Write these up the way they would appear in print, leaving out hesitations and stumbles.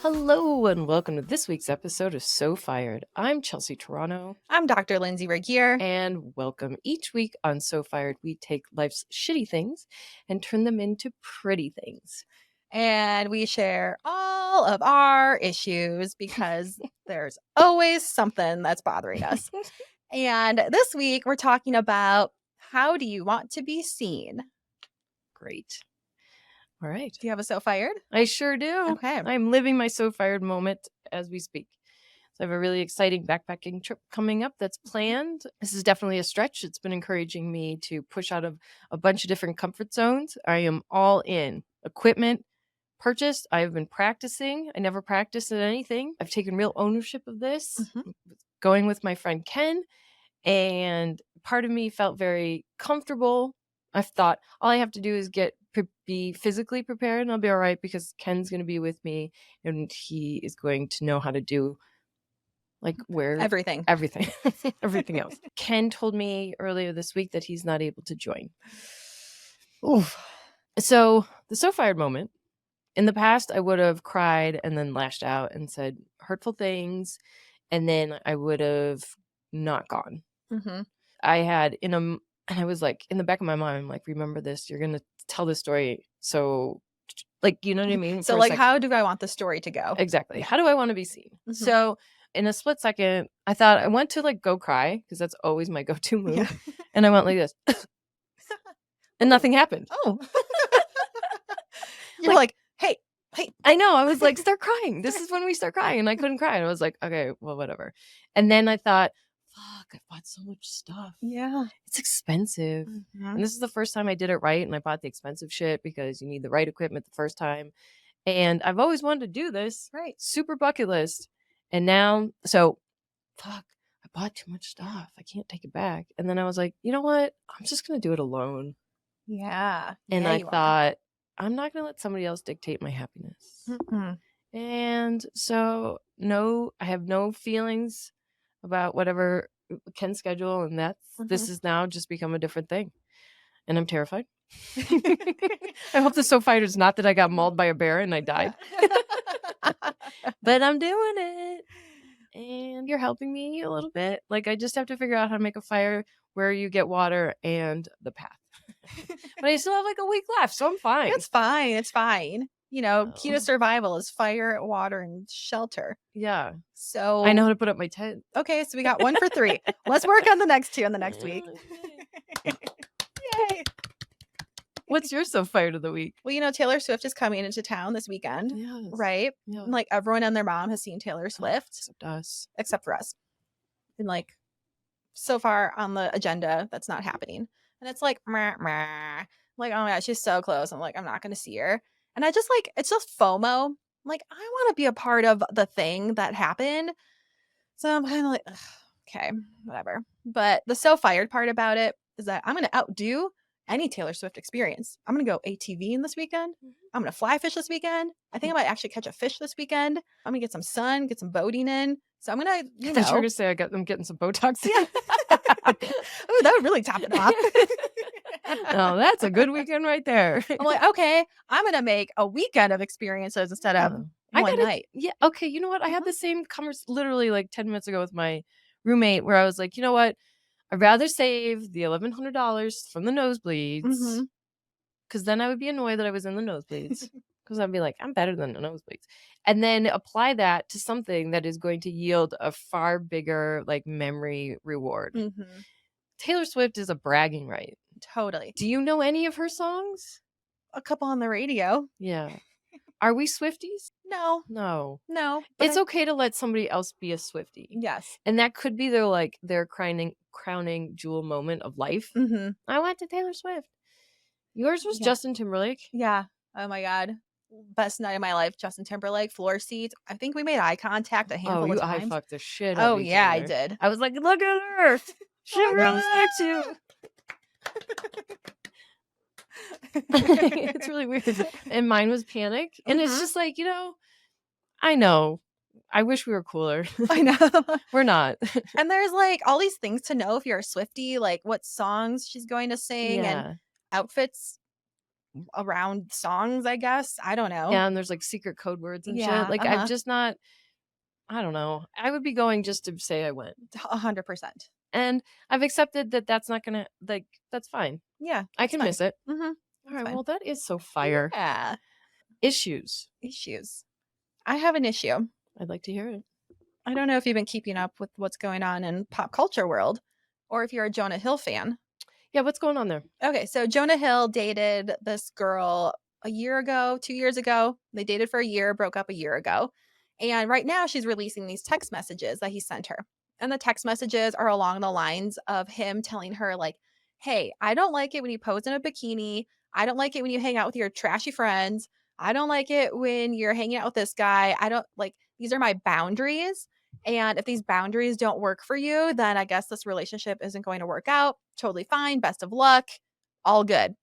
Hello and welcome to this week's episode of So Fired. I'm Chelsea Toronto. I'm Dr. Lindsay Regier. And welcome. Each week on So Fired, we take life's shitty things and turn them into pretty things. And we share all of our issues because there's always something that's bothering us. And this week we're talking about, how do you want to be seen? Great. All right. Do you have a So Fired? I sure do. Okay. I'm living my So Fired moment as we speak. So I have a really exciting backpacking trip coming up that's planned. This is definitely a stretch. It's been encouraging me to push out of a bunch of different comfort zones. I am all in. Equipment purchased. I've been practicing. I never practiced at anything. I've taken real ownership of this. Going with my friend Ken. And part of me felt very comfortable. I thought all I have to do is be physically prepared and I'll be all right because Ken's going to be with me and he is going to know how to do everything else. Ken told me earlier this week that he's not able to join. Oof. So the So Fired moment, in the past, I would have cried and then lashed out and said hurtful things. And then I would have not gone. I had and I was like, in the back of my mind, I'm like, remember this, you're going to tell this story. So you know what I mean? So how do I want the story to go? Exactly. How do I want to be seen? So in a split second, I thought I went to go cry because that's always my go-to move. Yeah. And I went like this and nothing happened. Oh, you're like, hey, I know. I was like, start crying. This is when we start crying. And I couldn't cry. And I was like, okay, well, whatever. And then I thought, fuck, I bought so much stuff. Yeah. It's expensive. And this is the first time I did it right. And I bought the expensive shit because you need the right equipment the first time. And I've always wanted to do this. Right. Super bucket list. And now, fuck, I bought too much stuff. I can't take it back. And then I was like, you know what? I'm just going to do it alone. Yeah. And I thought, I'm not going to let somebody else dictate my happiness. And so, no, I have no feelings about whatever Ken's schedule. And this has now just become a different thing. And I'm terrified. I hope the So Fired is not that I got mauled by a bear and I died. But I'm doing it. And you're helping me a little bit. I just have to figure out how to make a fire where you get water and the path. But I still have a week left, so I'm fine. It's fine. It's fine. You know, key to survival is fire, water, and shelter. Yeah. So I know how to put up my tent. Okay, so we got 1 for 3. Let's work on the next 2 in the next week. Yay. What's your So Fired of the week? Well, Taylor Swift is coming into town this weekend. Yes. Right? Yeah. Everyone and their mom has seen Taylor Swift. Except us. Except for us. And so far on the agenda, that's not happening. And it's meh, meh. Oh my God, she's so close. I'm I'm not going to see her. And I just it's just FOMO. I want to be a part of the thing that happened. So I'm kind of okay, whatever. But the So Fired part about it is that I'm going to outdo any Taylor Swift experience. I'm going to go ATVing this weekend. I'm going to fly fish this weekend. I think I might actually catch a fish this weekend. I'm going to get some sun, get some boating in. So I'm going to, I thought you were going to say I'm getting some Botox. Yeah. Ooh, that would really top it off. Oh, that's a good weekend right there. I'm okay, I'm going to make a weekend of experiences instead of one night. Yeah. Okay. You know what? I had the same conversation literally 10 minutes ago with my roommate where I was like, you know what? I'd rather save the $1,100 from the nosebleeds because then I would be annoyed that I was in the nosebleeds because I'd be like, I'm better than the nosebleeds. And then apply that to something that is going to yield a far bigger memory reward. Taylor Swift is a bragging right. Totally. Do you know any of her songs? A couple on the radio. Yeah. Are we Swifties? No. It's okay to let somebody else be a Swiftie. Yes. And that could be their crowning jewel moment of life. I went to Taylor Swift. Yours was Justin Timberlake. Yeah. Oh my God. Best night of my life. Justin Timberlake, floor seats. I think we made eye contact a handful of times. I fucked the shit out of each yeah, other. I did. I was like, look at her. She really likes you. It's really weird. And mine was Panic. And it's just I know. I wish we were cooler. I know. We're not. And there's all these things to know if you're a Swiftie, what songs she's going to sing and outfits. around songs, I guess. I don't know. Yeah, and there's, like, secret code words and shit. Yeah, Like, I'm uh-huh. just not I don't know. I would be going just to say I went. 100%. And I've accepted that that's not gonna like, that's fine. Yeah, I that's can fine. miss it. Mhm. That's Alright, fine. well, that is so fire. Yeah. Issues. Issues. I have an issue. I'd like to hear it. I don't know if you've been keeping up with what's going on in pop culture world or if you're a Jonah Hill fan. Yeah, what's going on there? Okay, so Jonah Hill dated this girl a year ago, 2 years ago. They dated for a year, broke up a year ago. And right now she's releasing these text messages that he sent her. And the text messages are along the lines of him telling her like, "Hey, I don't like it when you pose in a bikini. I don't like it when you hang out with your trashy friends. I don't like it when you're hanging out with this guy. I don't like these are my boundaries. And if these boundaries don't work for you, then I guess this relationship isn't going to work out. Totally fine. Best of luck. All good."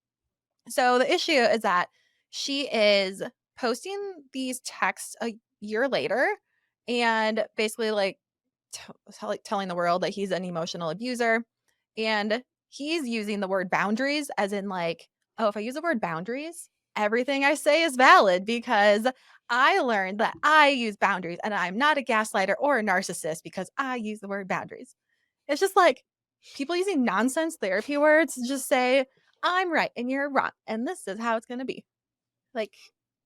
So the issue is that she is posting these texts a year later and basically like telling the world that he's an emotional abuser. And he's using the word boundaries as in like, oh, if I use the word boundaries, everything I say is valid because I learned that I use boundaries and I'm not a gaslighter or a narcissist because I use the word boundaries. It's just like people using nonsense therapy words to just say, I'm right and you're wrong. And this is how it's going to be. Like,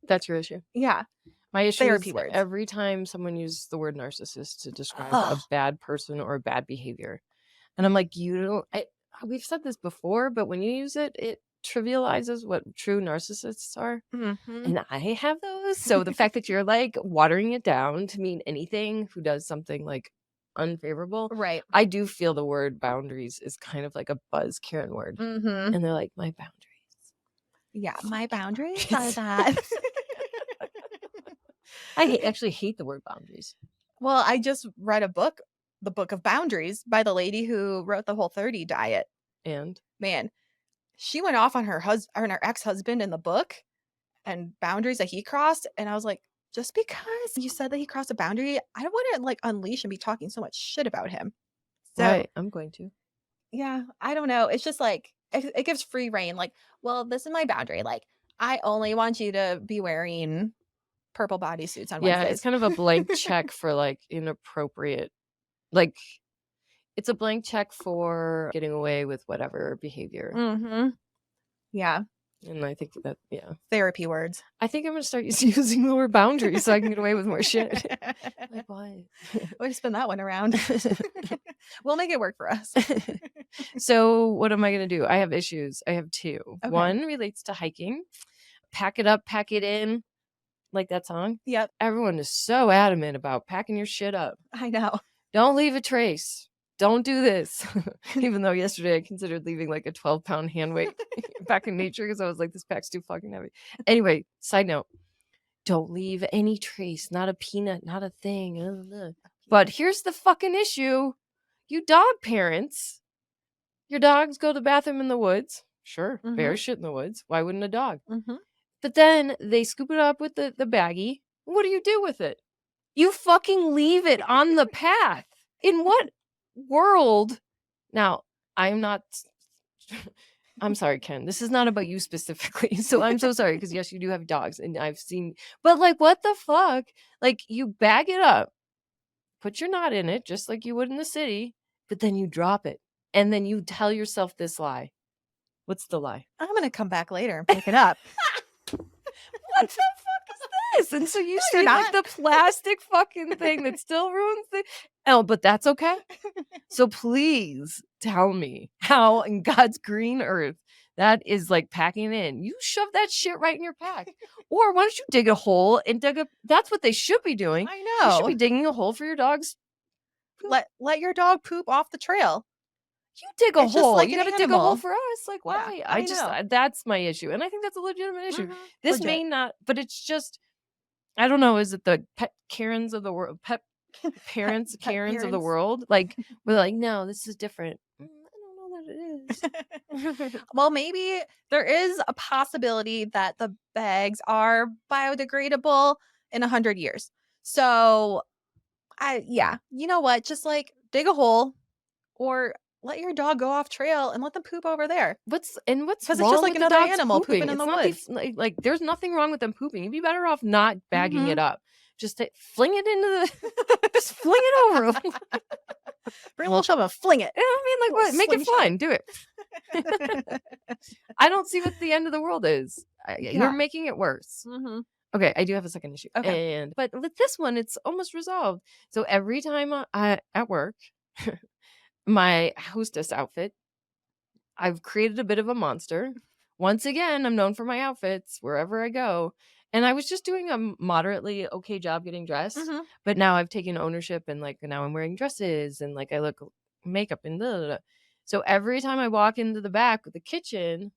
That's your issue. yeah, My issue therapy is words. every time someone uses the word narcissist to describe a Ugh. bad person or bad behavior. And I'm like, you don't we've said this before, but when you use it, it trivializes what true narcissists are. Mm-hmm. And I have those. So the fact that you're like watering it down to mean anything who does something like unfavorable, Right. I do feel the word boundaries is kind of like a buzz Karen word. Mm-hmm. And they're like, my boundaries. Yeah, my Fuck your boundaries are boundaries. that. Actually hate the word boundaries. Well, I just read a book, The Book of Boundaries, by the lady who wrote the Whole30 diet. And Man, she went off on on her ex-husband in the book and boundaries that he crossed. And I was like, just because you said that he crossed a boundary, I don't want to like unleash and be talking so much shit about him. So right, I'm going to. yeah, I don't know. It's just like it gives free reign. Like, well, this is my boundary. Like, I only want you to be wearing purple bodysuits on Yeah, it's Wednesdays. kind of a blank check for like inappropriate like it's a blank check for getting away with whatever behavior. Mm-hmm. Yeah, And I think that yeah. therapy words. I think I'm gonna start using the word boundaries so I can get away with more shit. Like what? Way to spin that one around. We'll make it work for us. So what am I gonna do? I have issues. I have two. Okay. One relates to hiking. Pack it up, pack it in. Like that song. Yep, Everyone is so adamant about packing your shit up. I know. Don't leave a trace. Don't do this. Even though yesterday I considered leaving like a 12-pound hand weight back in nature because I was like, this pack's too fucking heavy. Anyway, side note, don't leave any trace, not a peanut, not a thing. But here's the fucking issue. You dog parents, your dogs go to the bathroom in the woods. Sure, bears shit in the woods. Why wouldn't a dog? Mm-hmm. But then they scoop it up with the baggie. What do you do with it? You fucking leave it on the path. In what world? Now, I'm not. I'm sorry, Ken. This is not about you specifically. So I'm so sorry because, yes, you do have dogs and I've seen. But, like, what the fuck? Like, you bag it up, put your knot in it just like you would in the city, but then you drop it. And then you tell yourself this lie. What's the lie? I'm going to come back later and pick it up. What the fuck is this? And so you No, see you're like not. the plastic fucking thing that still ruins the oh, but that's okay. So please tell me how in God's green earth that is like packing in. You shove that shit right in your pack. Or why don't you dig a hole and dig a that's what they should be doing. I You should know. be digging a hole for your dogs. Let your dog poop off the trail. You dig a It's just hole. like You an got to dig a hole animal. for us. Like, Yeah, why? I know. That's my issue. And I think that's a legitimate issue. Mhm. This Legit. may not, but it's just, I don't know. Is it the pet Karens of the world? Pet parents, Pet Karens of the parents. world? Like, we're like, no, this is different. I don't know that it is. Well, maybe there is a possibility that the bags are biodegradable in 100 years. So, yeah, you know what? Just like dig a hole or let your dog go off trail and let them poop over there. What's 'Cause it's just wrong like with the another dogs animal pooping pooping? in It's the not the woods. like, there's nothing wrong with them pooping. You'd be better off not bagging it Mhm. up. Just to fling it into the just fling it over 'em. Bring a little shove and fling it. I mean, like, A little what? Make it slingshot fun. Do it. it. I don't see what the end of the world is. You're Yeah. making it worse. Mhm. Okay, I do have a second issue, Okay. but with this one, it's almost resolved. So every time I at work, my hostess outfit, I've created a bit of a monster. Once again, I'm known for my outfits wherever I go. And I was just doing a moderately okay job getting dressed, Mhm. but now I've taken ownership and like now I'm wearing dresses and like I look makeup and blah, blah, blah. So every time I walk into the back of the kitchen,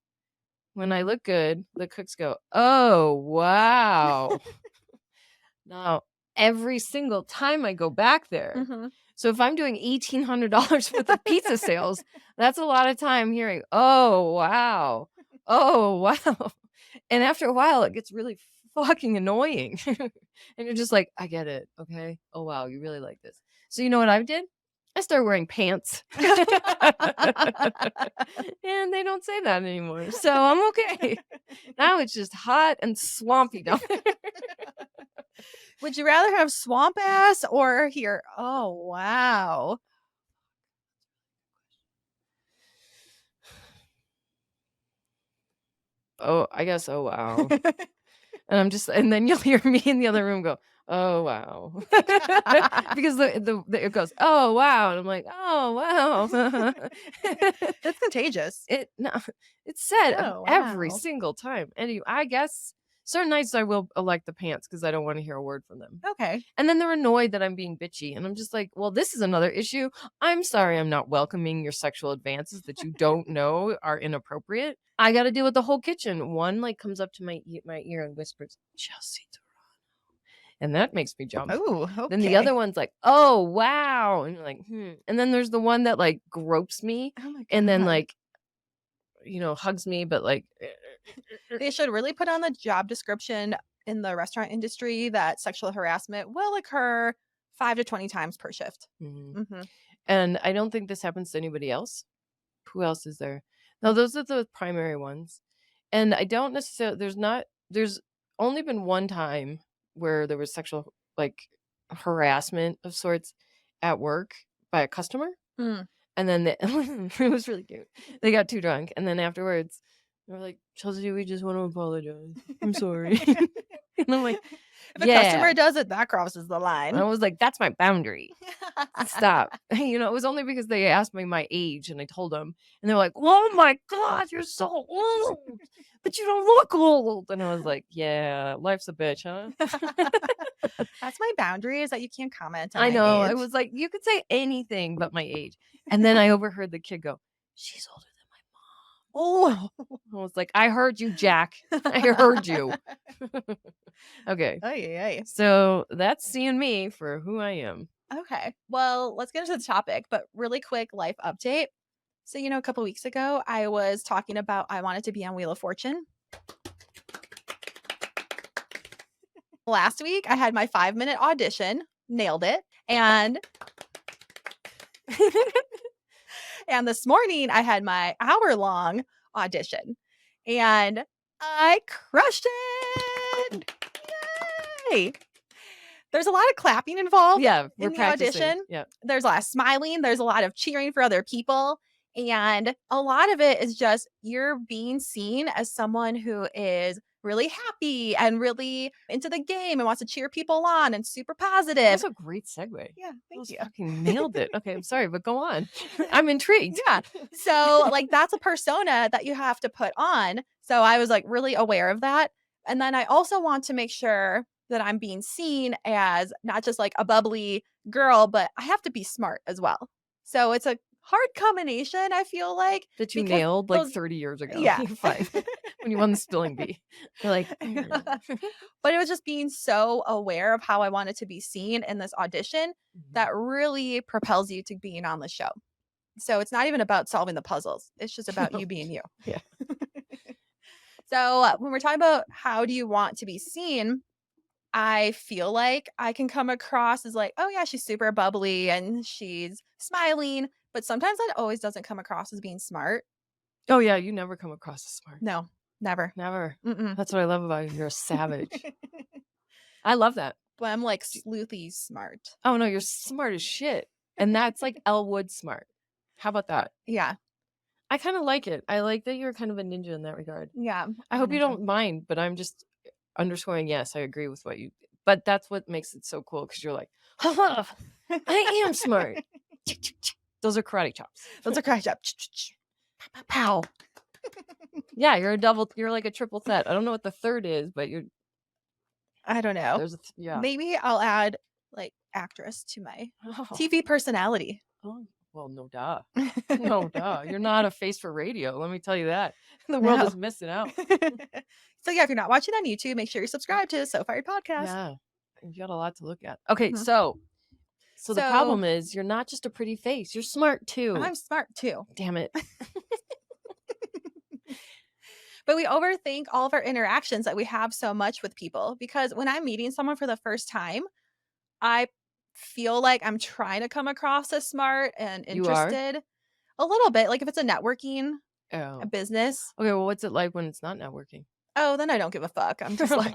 when I look good, the cooks go, "Oh, wow." Now, every single time I go back there, Mhm. so if I'm doing $1,800 worth of pizza sales, that's a lot of time hearing, "Oh, wow. Oh, wow." And after a while, it gets really fucking annoying. And you're just like, "I get it, okay? Oh, wow, you really like this." So you know what I did? I started wearing pants. And they don't say that anymore, so I'm okay. Now it's just hot and swampy down there. Would you rather have swamp ass or hear, "Oh, wow." Oh, I guess, "Oh, wow." And I'm just and then you'll hear me in the other room go, "Oh, wow." Because it goes, "Oh, wow," and I'm like, "Oh, wow." It's contagious. No, it's said Oh, every wow. single time. And I guess certain nights I will elect the pants because I don't wanna hear a word from them. Okay. And then they're annoyed that I'm being bitchy, and I'm just like, "Well, this is another issue. I'm sorry I'm not welcoming your sexual advances that you don't know are inappropriate. I gotta deal with the whole kitchen." One, like, comes up to my ear and whispers, "Chelsea," and that makes me jump. Oh, Then the okay. other one's like, "Oh, wow," and you're like, "Hmm," and then there's the one that, like, gropes me Oh my and then, god. like, hugs me, but, like, They should really put on the job description in the restaurant industry that sexual harassment will occur 5 to 20 times per shift. Mhm. Mhm. And I don't think this happens to anybody else. Who else is there? No, those are the primary ones. And I don't necessarily there's only been one time where there was sexual, like, harassment of sorts at work by a customer, Mm. and then it was really cute. They got too drunk, and then afterwards, they were like, "Chelsea, we just wanna apologize. I'm sorry." And I'm like, If a customer "Yeah." does it, that crosses the I line. was like, "That's my boundary. Stop." It was only because they asked me my age and I told them, and they're like, "Oh my god, you're so old, but you don't look old." And I was like, "Yeah, life's a bitch, huh?" That's my boundary is that you can't comment on I my know. I age. was like, "You could say anything but my age." And then I overheard the kid go, "She's older than Oh. my." I was like, "I heard you, Jack. I heard you." Okay. Ay, ay. So that's seeing me for who I am. Okay. Well, let's get into the topic, but really quick life update. So, a couple weeks ago, I was talking about I wanted to be on Wheel of Fortune. Last week, I had my 5-minute audition, nailed it. And this morning, I had my hour-long audition, and I crushed it. Yay! There's a lot of clapping involved Yeah, we're in the practicing. audition. Yeah. There's a lot of smiling, there's a lot of cheering for other people, and a lot of it is just you're being seen as someone who is really happy and really into the game and wants to cheer people on and super That positive. was a great segue. Yeah, That thank was you. fucking nailed it. Okay, I'm sorry, but go on. I'm intrigued. Yeah. So, like, that's a persona that you have to put on. So, I was, like, really aware of that. And then I also want to make sure that I'm being seen as not just, like, a bubbly girl, but I have to be smart as well. So, it's a hard combination, I feel like, That you because nailed like those 30 years ago. yeah. You're fine. When you won the spelling bee. You're like, "Mm." But it was just being so aware of how I wanted to be seen in this audition Mhm. that really propels you to being on the show. So it's not even about solving the puzzles. It's just about you being you. Yeah. So when we're talking about how do you want to be seen, I feel like I can come across as like, oh yeah, she's super bubbly and she's smiling, but sometimes that always doesn't come across as being smart. Oh, yeah, you never come across as smart. No, never. Never. Mm-mm. That's what I love about you. You're a savage. I love that. But I'm like sleuthy smart. Oh, no, you're smart as shit. And that's like Elwood smart. How about that? Yeah. I kind of like it. I like that you're kind of a ninja in that regard. Yeah. I hope you don't mind, but I'm just underscoring, yes, I agree with what you, but that's what makes it so cool because you're like, haha, I am smart. Those are karate chops. Those are crash up. Pow. Yeah, you're like a triple threat. I don't know what the third is, but I don't know. there's yeah. Maybe I'll add like actress to my Oh. TV personality. Oh, well, no duh. No duh. You're not a face for radio. Let me tell you that. The world No. is missing out. So yeah, if you're not watching on YouTube, make sure you're subscribed to So Fired Podcast. Yeah. You got a lot to look at. Okay, Mhm. so the So- problem is you're not just a pretty face. You're smart too. I'm smart too. Damn it. But we overthink all of our interactions that we have so much with people because when I'm meeting someone for the first time, I feel like I'm trying to come across as smart and You are? interested. A little bit. Like if it's a networking, a Oh. business. Okay, well, what's it like when it's not networking? Oh, then I don't give a fuck. I'm just like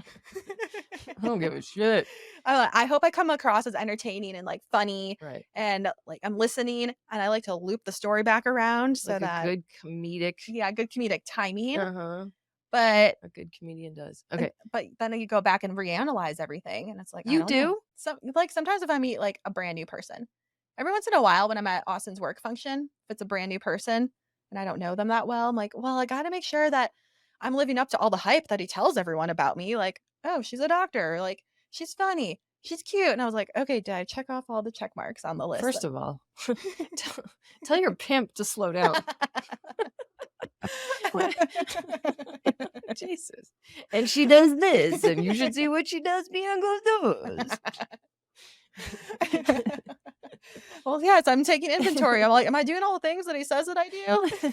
I don't give a shit. I hope I come across as entertaining and like funny Right. and like I'm listening and I like to loop the story back around so Like that a good comedic. yeah, good comedic timing. Uh-huh. But A good comedian does. Okay. but then you go back and reanalyze everything and it's like I You don't know. do? Like sometimes if I meet like a brand new person, every once in a while when I'm at Austin's work function, if it's a brand new person and I don't know them that well, I'm like, well, I got to make sure that I'm living up to all the hype that he tells everyone about me. Like, oh, she's a doctor. Like, she's funny. She's cute. And I was like, okay, did I check off all the check marks on the list? First of all, tell your pimp to slow down. Jesus. And she does this, and you should see what she does behind closed doors. Well, yes, I'm taking inventory. I'm like, am I doing all the things that he says that I do?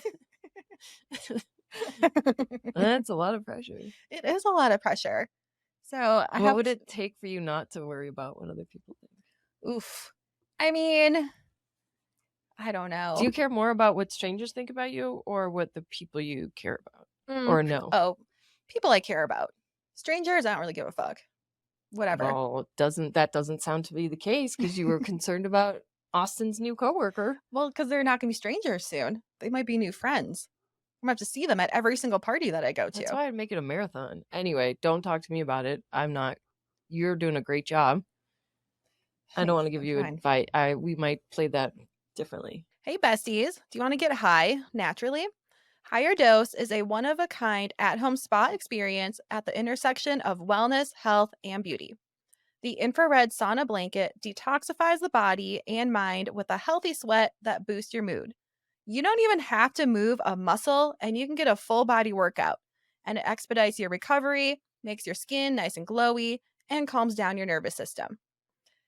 That's a lot of pressure. It is a lot of pressure. So What would it take for you not to worry about what other people think? Oof. I mean, I don't know. Do you care more about what strangers think about you or what the people you care about? Or no? Oh, people I care about. Strangers, I don't really give a fuck. Whatever. Well, that doesn't sound to be the case because you were concerned about Austin's new coworker. Well, because they're not going to be strangers soon. They might be new friends. I'm going to have to see them at every single party that I go to. That's why I'd make it a marathon. Anyway, don't talk to me about it. You're doing a great job. I don't want to give you advice. We might play that differently. Hey, besties. Do you want to get high naturally? HigherDose is a one-of-a-kind at-home spa experience at the intersection of wellness, health, and beauty. The infrared sauna blanket detoxifies the body and mind with a healthy sweat that boosts your mood. You don't even have to move a muscle, and you can get a full body workout. And it expedites your recovery, makes your skin nice and glowy, and calms down your nervous system.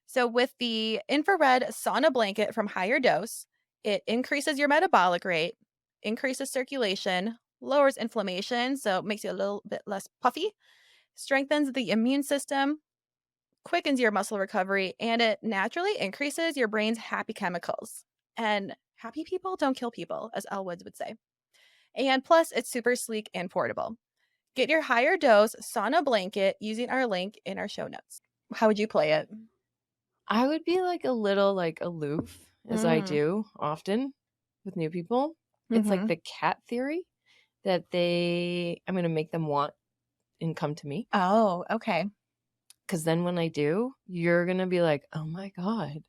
So with the infrared sauna blanket from HigherDose, it increases your metabolic rate, increases circulation, lowers inflammation, so it makes you a little bit less puffy, strengthens the immune system, quickens your muscle recovery, and it naturally increases your brain's happy chemicals. And happy people don't kill people, as Elle Woods would say. And plus, it's super sleek and portable. Get your HigherDose sauna blanket using our link in our show notes. How would you play it? I would be like a little like aloof, as I do often with new people. It's like the cat theory that I'm going to make them want and come to me. Oh, okay. Because then when I do, you're going to be like, oh my God,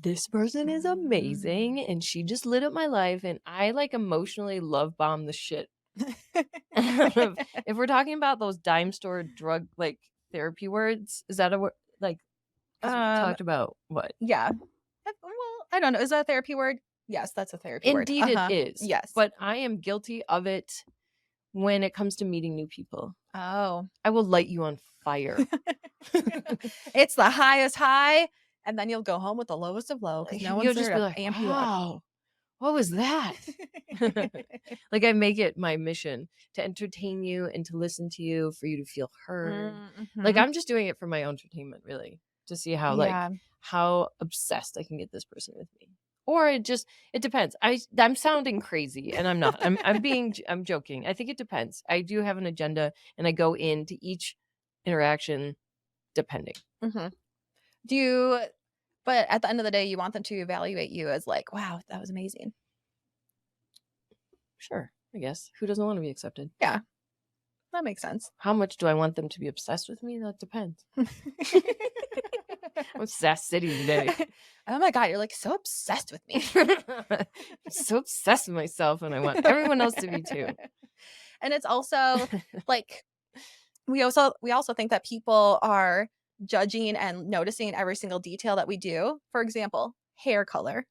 this person is amazing. And she just lit up my life. And I like emotionally love bomb the shit. If we're talking about those dime store drug like therapy words, is that a word? Like, we talked about what? Yeah. Well, I don't know. Is that a therapy word? Yes, that's a therapy word. Indeed, it is. Yes. But I am guilty of it when it comes to meeting new people. Oh. I will light you on fire. It's the highest high, and then you'll go home with the lowest of low because no one's You'll there just to be like, amp you up. wow, what was that? Like I make it my mission to entertain you and to listen to you, for you to feel heard. Like I'm just doing it for my own entertainment, really, to see how how obsessed I can get this person with me. Or it depends. I'm sounding crazy and I'm not. I'm joking. I think it depends. I do have an agenda and I go into each interaction depending. Mhm. Do you but at the end of the day, you want them to evaluate you as like, "Wow, that was amazing." Sure, I guess. Who doesn't want to be accepted? Yeah, that makes sense. How much do I want them to be obsessed with me? That depends. I'm sass city today. Oh my god, you're, like, so obsessed with me. I'm so obsessed with myself and I want everyone else to be too. And it's also, like, we also think that people are judging and noticing every single detail that we do. For example, hair color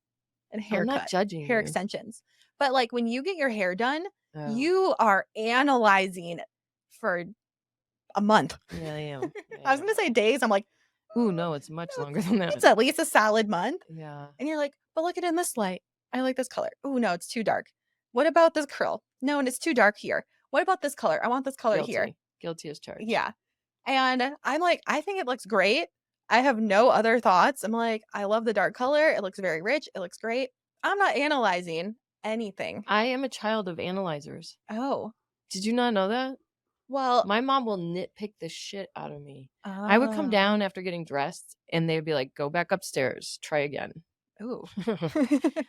and I'm not haircut, judging hair you. extensions. But, like, when you get your hair done, Oh. you are analyzing for a month. Yeah, I am. I was gonna say days, I'm like, Ooh, no, it's much longer than that. it's at least a solid month. Yeah. And you're like, "But look at it in this light. I like this color. Ooh, no, it's too dark. What about this curl? No, and it's too dark here. What about this color? I want this color here." Guilty. Guilty as charged. Yeah. And I'm like, "I think it looks great. I have no other thoughts." I'm like, "I love the dark color. It looks very rich. It looks great." I'm not analyzing anything. I am a child of analyzers. Oh. Did you not know that? Well, My mom will nitpick the shit out of me. I would come oh. down after getting dressed and they'd be like, go back upstairs, try again. Ooh.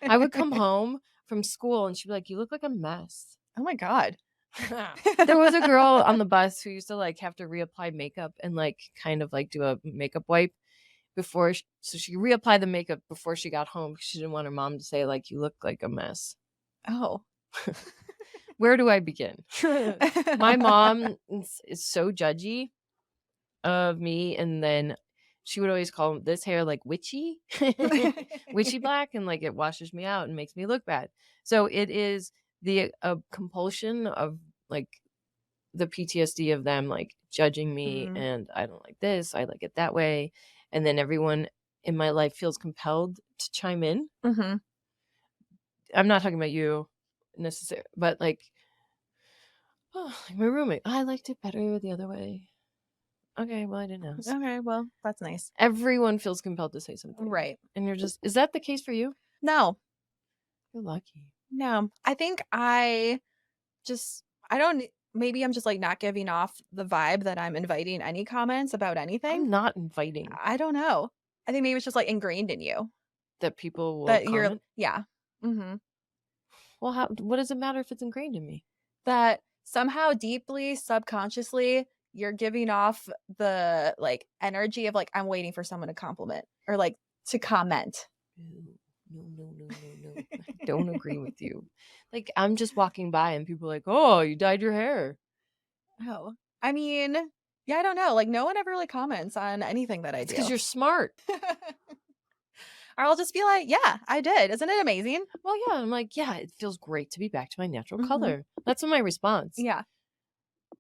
I would come home from school and she'd be like, you look like a mess. Oh my god. There was a girl on the bus who used to like have to reapply makeup and like kind of like do a makeup wipe before so she reapplied the makeup before she got home because she didn't want her mom to say like you look like a mess. Oh. Where do I begin? My mom is so judgy of me, and then she would always call this hair like witchy witchy black, and like it washes me out and makes me look bad. So it is the compulsion of like the PTSD of them like judging me, Mhm. and I don't like this, I like it that way, and then everyone in my life feels compelled to chime in. Mhm. I'm not talking about you necessarily, but like, oh, my roommate, I liked it better the other way. Okay, well, I didn't ask. Okay, well, that's nice. Everyone feels compelled to say something. Right. And you're just, is that the case for you? No. You're lucky. No. I think I don't maybe I'm just, like, not giving off the vibe that I'm inviting any comments about anything. I'm not inviting I don't know. I think maybe it's just, like, ingrained in you that people will that you're comment. yeah. Mhm. Well, what does it matter if it's ingrained in me? That somehow deeply, subconsciously, you're giving off the, like, energy of, like, I'm waiting for someone to compliment or, like, to comment. No. I don't agree with you. Like, I'm just walking by and people are like, oh, you dyed your hair. Oh. I mean, yeah, I don't know, like, no one ever really comments on anything that I It's do. because you're smart. Or I'll just be like, "Yeah, I did. Isn't it amazing?" Well, yeah. I'm like, yeah, it feels great to be back to my natural Mhm. color. That's my response. Yeah.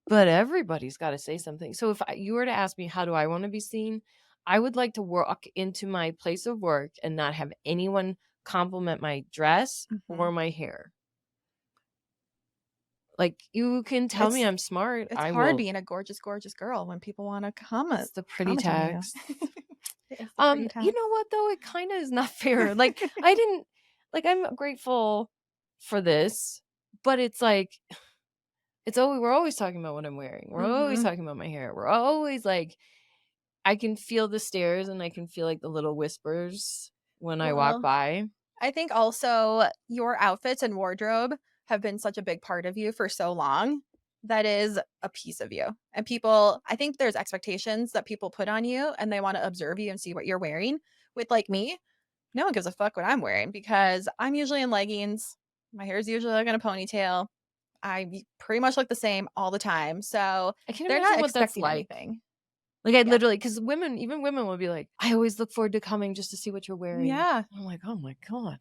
But everybody's got to say something. So if you were to ask me, how do I want to be seen? I would like to walk into my place of work and not have anyone compliment my dress or Mhm. my hair. Like, you can tell me I'm smart. It's I hard will. being a gorgeous, gorgeous girl when people wanna comment It's the pretty comment on you. tax. It is the pretty You tax. know what though? It kind of is not fair. Like, I'm grateful for this, but it's like, we're always talking about what I'm wearing. We're always Mhm. talking about my hair. We're always like, I can feel the stares and I can feel like the little whispers when I walk Well, by. I think also your outfits and wardrobe have been such a big part of you for so long. That is a piece of you. And people I think there's expectations that people put on you, and they wanna observe you and see what you're wearing. With, like, me, no one gives a fuck what I'm wearing because I'm usually in leggings. My hair's usually, like, in a ponytail. Pretty much look the same all the time, so I can't they're not imagine what that's expecting like. anything. Like, I Yeah. literally, because even women will be like, I always look forward to coming just to see what you're wearing. Yeah. I'm like, oh my God.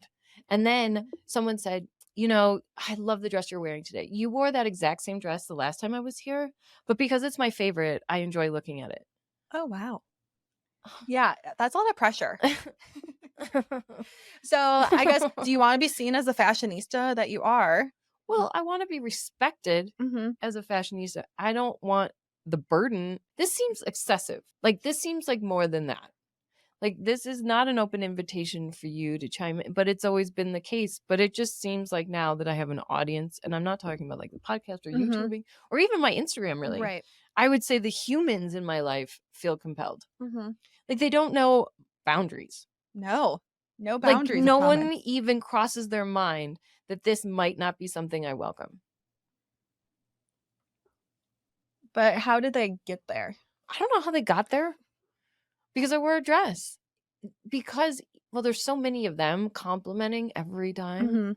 And then someone said, I love the dress you're wearing today. You wore that exact same dress the last time I was here, but because it's my favorite, I enjoy looking at it. Oh, wow. Yeah, that's a lot of pressure. So, I guess, do you wanna be seen as the fashionista that you are? Well, I want to be respected Mhm. as a fashionista. I don't want the burden. This seems excessive. Like, this seems like more than that. Like, this is not an open invitation for you to chime in, but it's always been the case. But it just seems like now that I have an audience, and I'm not talking about like the podcast or Mhm. YouTubing or even my Instagram, really. Right. I would say the humans in my life feel compelled. Mhm. Like, they don't know boundaries. No. No Like, boundaries of no one comments. even crosses their mind that this might not be something I welcome. But how did they get there? I don't know how they got there because I wear a dress. Because, well, there's so many of them complimenting every time. Mhm.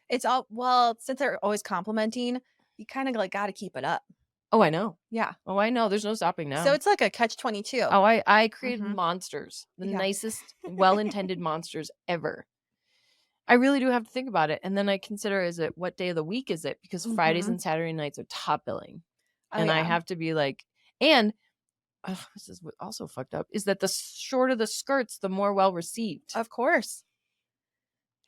It's all well, since they're always complimenting, you kinda, like, gotta keep it up. Oh, I know. Yeah. Oh, I know. There's no stopping So now. it's like a catch-22. Oh, I created Mhm. monsters, the Yeah. nicest, well-intended monsters ever. I really do have to think about it, and then I consider, is it what day of the week is it? Because Fridays Mhm. and Saturday nights are top billing, Oh, and I yeah. have to be like, and this is what also fucked up, is that the shorter the skirts, the more well received. Of course.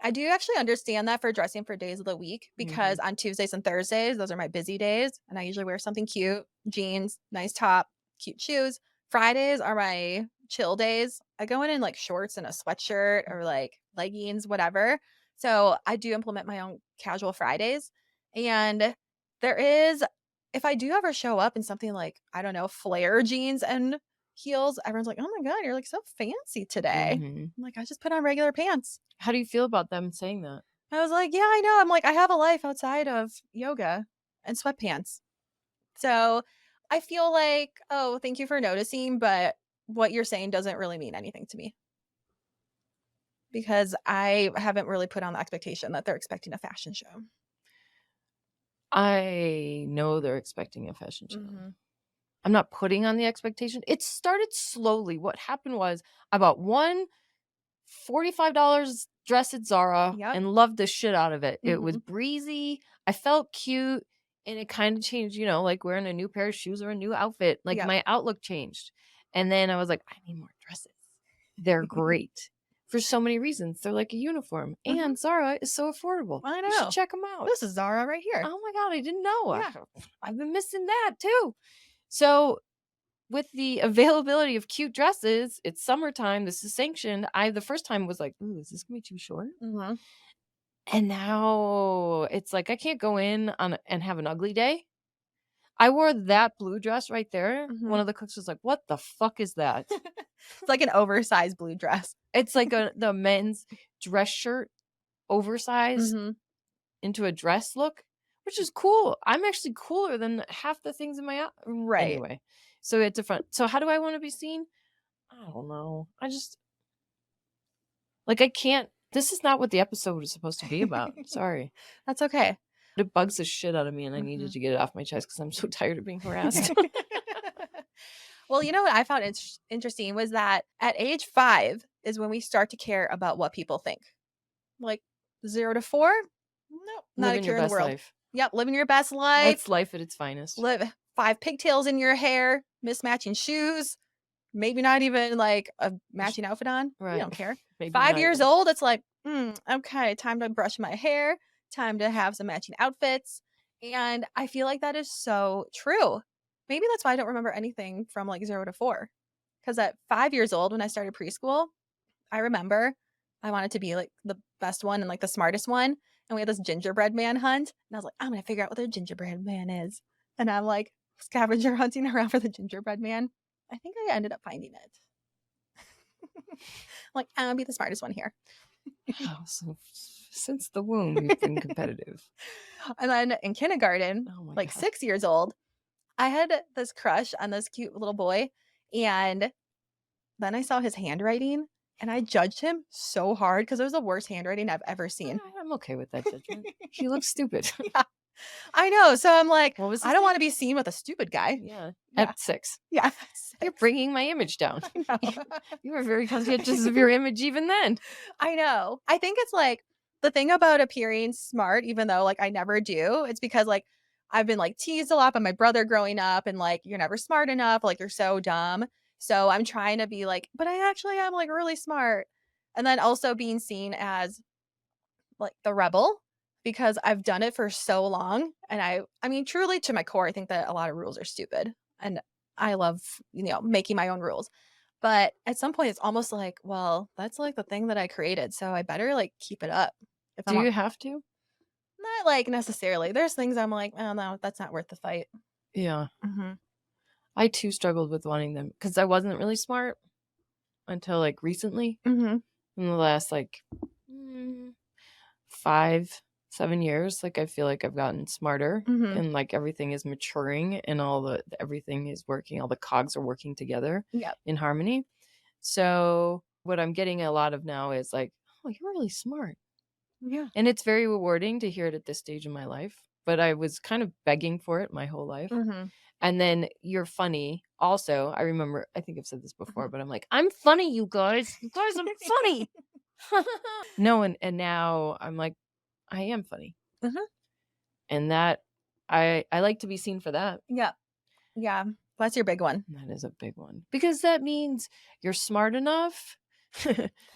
I do actually understand that for dressing for days of the week because Mhm. on Tuesdays and Thursdays, those are my busy days, and I usually wear something cute, jeans, nice top, cute shoes. Fridays are my chill days. I go in like shorts and a sweatshirt or like leggings, whatever. So I do implement my own casual Fridays. And there is, if I do ever show up in something like, I don't know, flare jeans and heels, everyone's like, oh my God, you're like so fancy today. Mhm. I'm like, I just put on regular pants. How do you feel about them saying that? I was like, "Yeah, I know." I'm like, "I have a life outside of yoga and sweatpants." So, I feel like, "Oh, thank you for noticing, but what you're saying doesn't really mean anything to me." Because I haven't really put on the expectation that they're expecting a fashion show. I know they're expecting a fashion show. Mhm. I'm not putting on the expectation. It started slowly. What happened was I bought one $45 dress at Zara Yep. and loved the shit out of it. It was Mhm. breezy. I felt cute, and it kind of changed, like wearing a new pair of shoes or a new outfit. Like, Yep. my outlook changed. And then I was like, I need more dresses. They're great for so many reasons. They're like a uniform, Mhm. and Zara is so affordable. I You should know. check them out. This is Zara right here. Oh my God, I didn't know. Yeah. I've been missing that too. So, with the availability of cute dresses, it's summertime. This is sanctioned. I the first time was like, "Ooh, is this gonna be too short?" Mhm. And now it's like I can't go in and have an ugly day. I wore that blue dress right there. One Mhm. of the cooks was like, "What the fuck is that?" It's like an oversized blue dress. It's like the men's dress shirt, oversized Mhm. into a dress look, which is cool. I'm actually cooler than half the things in my Right. anyway. So it's different. So how do I want to be seen? I don't know. I just like I can't. This is not what the episode is supposed to be about. Sorry. That's okay. It bugs the shit out of me, and I needed Mhm. to get it off my chest because I'm so tired of being harassed. Well, you know what I found interesting was that at age 5 is when we start to care about what people think. Like 0 to 4? Nope, not a Living your care in the best world. life. Yep, living your best life. That's life at its finest. Live 5 pigtails in your hair, mismatching shoes, maybe not even like a matching outfit on. We Right. don't care. Maybe 5 not years even. old, it's like, okay, time to brush my hair, time to have some matching outfits. And I feel like that is so true. Maybe that's why I don't remember anything from like 0 to 4. Because at 5 years old, when I started preschool, I remember I wanted to be like the best one and like the smartest one. And we had this gingerbread man hunt. And I was like, I'm going to figure out what the gingerbread man is. And I'm like scavenger hunting around for the gingerbread man. I think I ended up finding it. Like, I'm going to be the smartest one here. Oh, so since the womb, you've been competitive. And then in kindergarten, Oh my like God. 6 years old, I had this crush on this cute little boy. And then I saw his handwriting and I judged him so hard because it was the worst handwriting I've ever seen. I'm okay with that judgment. He looks stupid. Yeah, I know. So I'm like, What was I his don't name? want to be seen with a stupid guy. Yeah. Yeah. At 6. Yeah. You're 6. bringing my image down. I know. You were very conscientious of your image even then. I know. I think it's like the thing about appearing smart, even though like I never do, it's because like I've been like teased a lot by my brother growing up and like you're never smart enough, like you're so dumb. So I'm trying to be like, but I actually am like really smart. And then also being seen as like the rebel because I've done it for so long and I mean truly to my core I think that a lot of rules are stupid and I love, making my own rules. But at some point, it's almost like, well, that's like the thing that I created, so I better like keep it up if I Do want. you have to? Not like necessarily. There's things I'm like, oh no, that's not worth the fight. Yeah. Hmm. I too struggled with wanting them because I wasn't really smart until like recently Hmm. in the last like mm, 5, 7 years. Like I feel like I've gotten smarter Hmm. and like everything is maturing and everything is working. All the cogs are working together Yep. in harmony. So what I'm getting a lot of now is like, oh, you're really smart. Yeah. And it's very rewarding to hear it at this stage in my life. But I was kind of begging for it my whole life. Hmm. And then you're funny. Also, I remember, I think I've said this before, but I'm like, I'm funny, you guys. You guys, I'm funny. No, and now I'm like, I am funny. Hmm. And that I like to be seen for that. Yeah. Yeah. That's your big one. That is a big one. Because that means you're smart enough.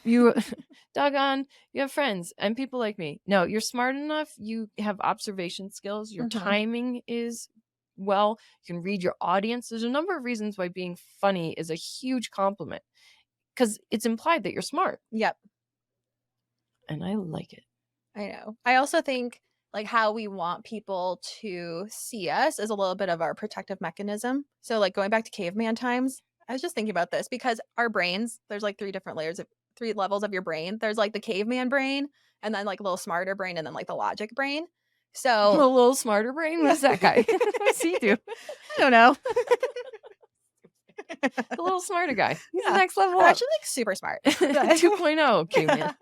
You doggone, you have friends and people like me. No, you're smart enough. You have observation skills. Your Hmm. timing is well. You can read your audience. There's a number of reasons why being funny is a huge compliment because it's implied that you're smart. Yep. And I like it. I know. I also think like how we want people to see us is a little bit of our protective mechanism. So like going back to caveman times, I was just thinking about this because our brains, there's like three levels of your brain. There's like the caveman brain and then like a little smarter brain and then like the logic brain. A So little smarter brain. What's that guy? What's he do? I don't know. The little smarter guy. He's the Yeah. next level I'm up. actually like super smart. 2.0 caveman.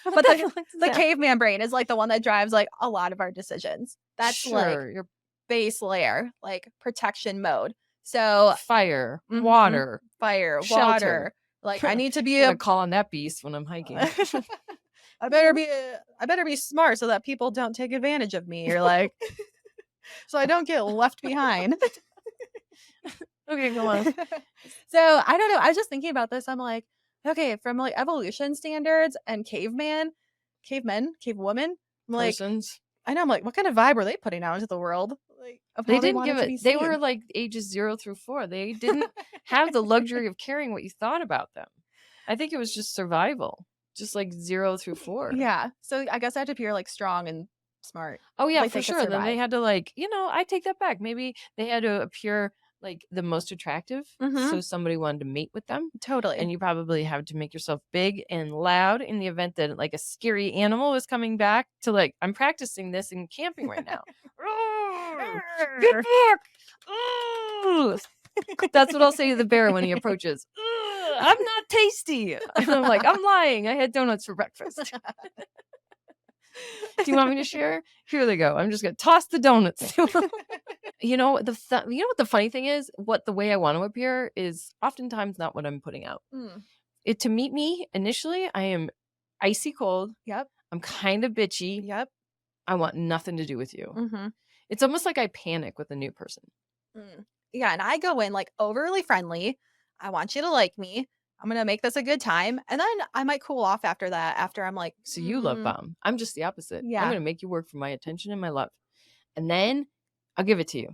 What But the the, hell is the that? caveman brain is like the one that drives like a lot of our decisions. That's like Sure, your base layer, like protection mode. So fire, mhm, water, fire, shelter. water. Like I need to be I'm a gonna call on that beast when I'm hiking. I better be smart so that people don't take advantage of me or like so I don't get left behind. Okay, go on. So I don't know. I was just thinking about this. I'm like, okay, from like evolution standards and cavemen, cavewoman, I'm like, Persons. I know. I'm like, what kind of vibe were they putting out into the world? Like of They how they didn't give wanted to be it. They seen. were like ages 0 through 4. They didn't have the luxury of caring what you thought about them. I think it was just survival, just like 0 through 4. Yeah. So I guess I had to appear like strong and smart. Oh yeah, Like for they could sure. Then they survive. had to like, I take that back. Maybe they had to appear like the most attractive, Mm-hmm. so somebody wanted to mate with them. Totally. And you probably have to make yourself big and loud in the event that like a scary animal was coming back to like, I'm practicing this in camping right now. Get back! Ooh. That's what I'll say to the bear when he approaches. I'm not tasty. And I'm like, I'm lying. I had donuts for breakfast. Do you want me to share? Here they go. I'm just gonna toss the donuts. You know what the funny thing is? What the way I want to appear is oftentimes not what I'm putting out. Mm. To meet me initially, I am icy cold. Yep. I'm kind of bitchy. Yep. I want nothing to do with you. Mm-hmm. It's almost like I panic with a new person. Mm. Yeah, and I go in like overly friendly. I want you to like me. I'm gonna make this a good time, and then I might cool off after that. After I'm like, So you love bomb. I'm just the opposite. I'm yeah, going to make you work for my attention and my love. And then I'll give it to you.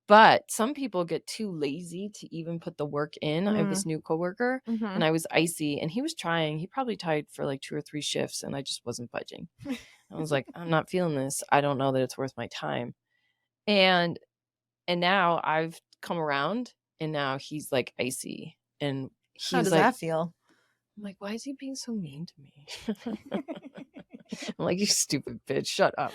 But some people get too lazy to even put the work in. I have this new coworker mm-hmm. and I was icy and he was trying. He probably tried for like 2 or 3 shifts and I just wasn't budging. I was like, I'm not feeling this. I don't know that it's worth my time. And now I've come around and now he's like icy and How he's does like, that feel? I'm like, why is he being so mean to me? I'm like, you stupid bitch, shut up.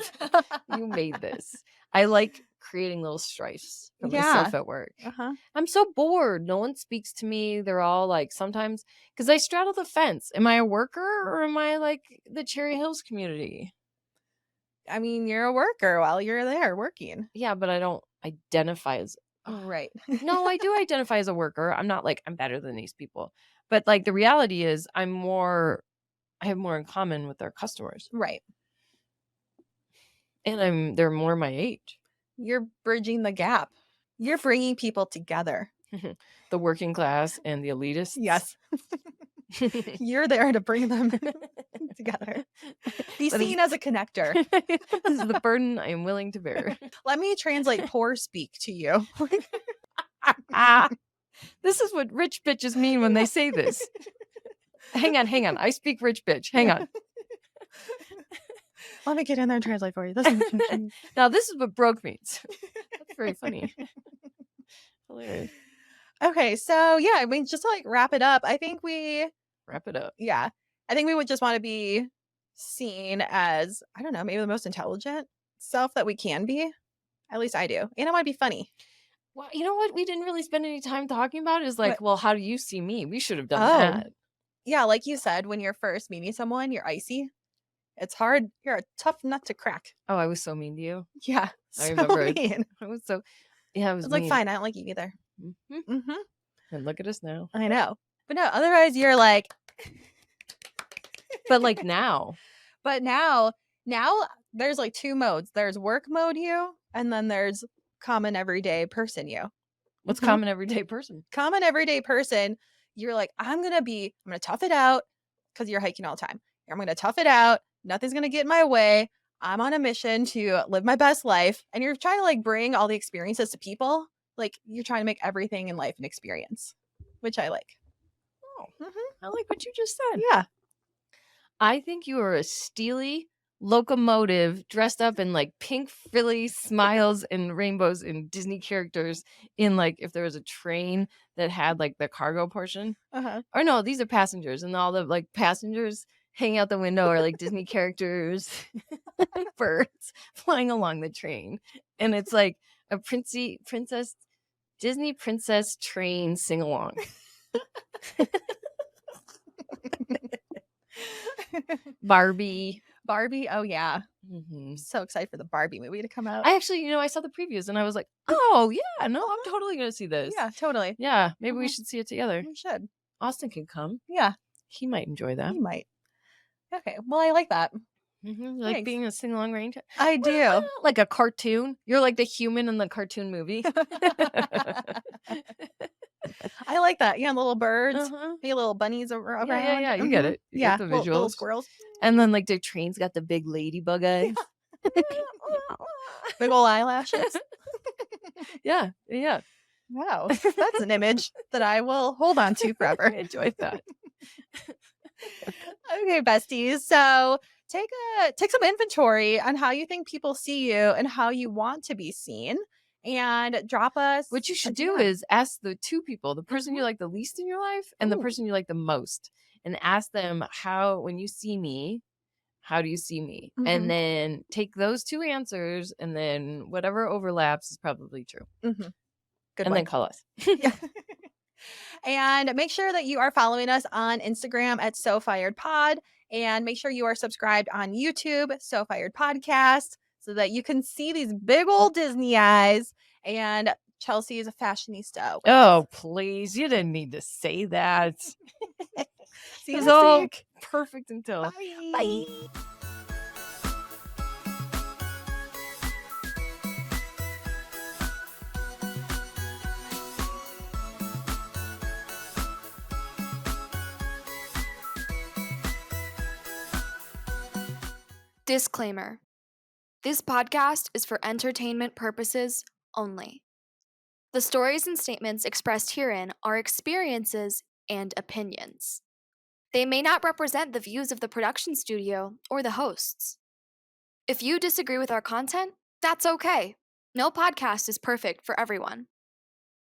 You made this. I like creating little strifes for myself at work. Uh-huh. I'm so bored. No one speaks to me. They're all like, sometimes, because I straddle the fence. Am I a worker or am I like the Cherry Hills community? I mean, you're a worker while you're there working. Yeah, but I don't identify as. Right. No, I do identify as a worker. I'm not like, I'm better than these people. But like the reality is I have more in common with our customers. Right. And they're more my age. You're bridging the gap. You're bringing people together. The working class and the elitists. Yes. You're there to bring them together. Be seen as a connector. This is the burden I am willing to bear. Let me translate poor speak to you. This is what rich bitches mean when they say this. Hang on. I speak rich bitch. Hang on. Let me get in there and translate for you. Now this is what broke means. That's very funny. Hilarious. Okay, so yeah, I mean, just to like wrap it up, I think Wrap it up. I think we would just want to be seen as, I don't know, maybe the most intelligent self that we can be. At least I do. And I want to be funny. Well, you know what we didn't really spend any time talking about is like, What? well, how do you see me? We should have done Oh. that. Yeah, like you said, when you're first meeting someone, you're icy. It's hard. You're a tough nut to crack. Oh, I was so mean to you. Yeah, I remember. mean. I was so, yeah, I I was was like, mean. fine, I don't like you either. Mm-hmm. And look at us now. I know. But no, otherwise you're like. But like now. But now there's like two modes. There's work mode you, and then there's common everyday person you. What's common everyday person? Common everyday person, you're like, I'm gonna tough it out, because you're hiking all the time. I'm gonna tough it out. Nothing's gonna get in my way. I'm on a mission to live my best life. And you're trying to like bring all the experiences to people. Like you're trying to make everything in life an experience, which I like. Oh, I like what you just said. Yeah. I think you are a steely locomotive dressed up in like pink frilly smiles and rainbows and Disney characters in like if there was a train that had like the cargo portion. Or no, these are passengers, and all the like passengers hanging out the window are like Disney characters, birds flying along the train. And it's like a Disney princess train sing along. Barbie. Oh yeah. Mm-hmm. So excited for the Barbie movie to come out. I actually, I saw the previews and I was like, oh yeah, no, I'm totally gonna see this. Yeah, totally. Yeah, maybe we should see it together. We should. Austin can come. Yeah, he might enjoy that. He might. Okay, well, I like that. Like being a sing-along ranger. I do. Like a cartoon. You're like the human in the cartoon movie. I like that. Yeah, little birds. Hey, little bunnies around. Yeah. You get it. You get the visuals. Little squirrels. And then like their train's got the big ladybug eyes. Big old eyelashes. Yeah. Wow, that's an image that I will hold on to forever. Enjoy that. Okay, besties. So take some inventory on how you think people see you and how you want to be seen, and drop us. What you should do is ask the two people, the person you like the least in your life and the person you like the most, and ask them when you see me, how do you see me? And then take those two answers, and then whatever overlaps is probably true. Good and one. then call us. Yeah. And make sure that you are following us on Instagram at So Fired Pod, and make sure you are subscribed on YouTube, So Fired Podcast, so that you can see these big old Disney eyes. And Chelsea is a fashionista. Oh, please. You didn't need to say that. See you it's next all week. perfect until. Bye. Bye. Disclaimer. This podcast is for entertainment purposes only. The stories and statements expressed herein are experiences and opinions. They may not represent the views of the production studio or the hosts. If you disagree with our content, that's okay. No podcast is perfect for everyone.